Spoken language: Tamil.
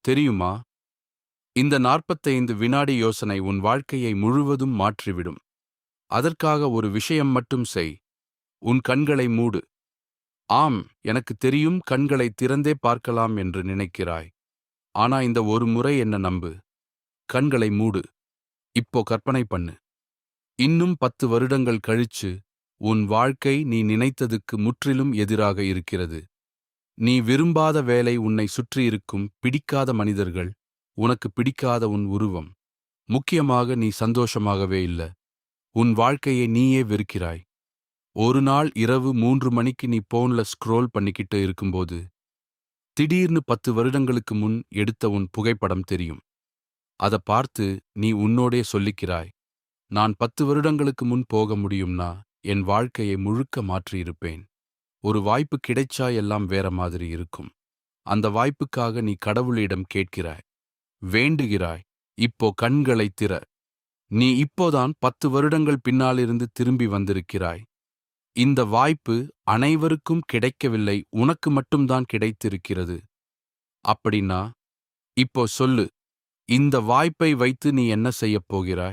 தெரியுமா, இந்த 45 வினாடி யோசனை உன் வாழ்க்கையை முழுவதும் மாற்றிவிடும். அதற்காக ஒரு விஷயம் மட்டும் செய். உன் கண்களை மூடு. ஆம், எனக்கு தெரியும், கண்களை திறந்தே பார்க்கலாம் என்று நினைக்கிறாய். ஆனா இந்த ஒரு முறை என்ன நம்பு. கண்களை மூடு. இப்போ கற்பனை பண்ணு. இன்னும் 10 வருடங்கள் கழிச்சு உன் வாழ்க்கை நீ நினைத்ததுக்கு முற்றிலும் எதிராக இருக்கிறது. நீ விரும்பாத வேலை, உன்னை சுற்றியிருக்கும் பிடிக்காத மனிதர்கள், உனக்கு பிடிக்காத உன் உருவம். முக்கியமாக நீ சந்தோஷமாகவே இல்ல. உன் வாழ்க்கையை நீயே வெறுக்கிறாய். ஒரு நாள் இரவு 3 மணிக்கு நீ போன்ல ஸ்க்ரோல் பண்ணிக்கிட்டு இருக்கும்போது திடீர்னு 10 வருடங்களுக்கு முன் எடுத்த உன் புகைப்படம் தெரியும். அதை பார்த்து நீ உன்னோடே சொல்லிக்கிறாய், நான் 10 வருடங்களுக்கு முன் போக முடியும்னா என் வாழ்க்கையை முழுக்க மாற்றியிருப்பேன். ஒரு வாய்ப்பு கிடைச்சா எல்லாம் வேற மாதிரி இருக்கும். அந்த வாய்ப்புக்காக நீ கடவுளிடம் கேட்கிறாய், வேண்டுகிறாய். இப்போ கண்களை திற. நீ இப்போதான் 10 வருடங்கள் பின்னாலிருந்து திரும்பி வந்திருக்கிறாய். இந்த வாய்ப்பு அனைவருக்கும் கிடைக்கவில்லை, உனக்கு மட்டும்தான் கிடைத்திருக்கிறது. அப்படின்னா இப்போ சொல்லு, இந்த வாய்ப்பை வைத்து நீ என்ன செய்யப் போகிறாய்?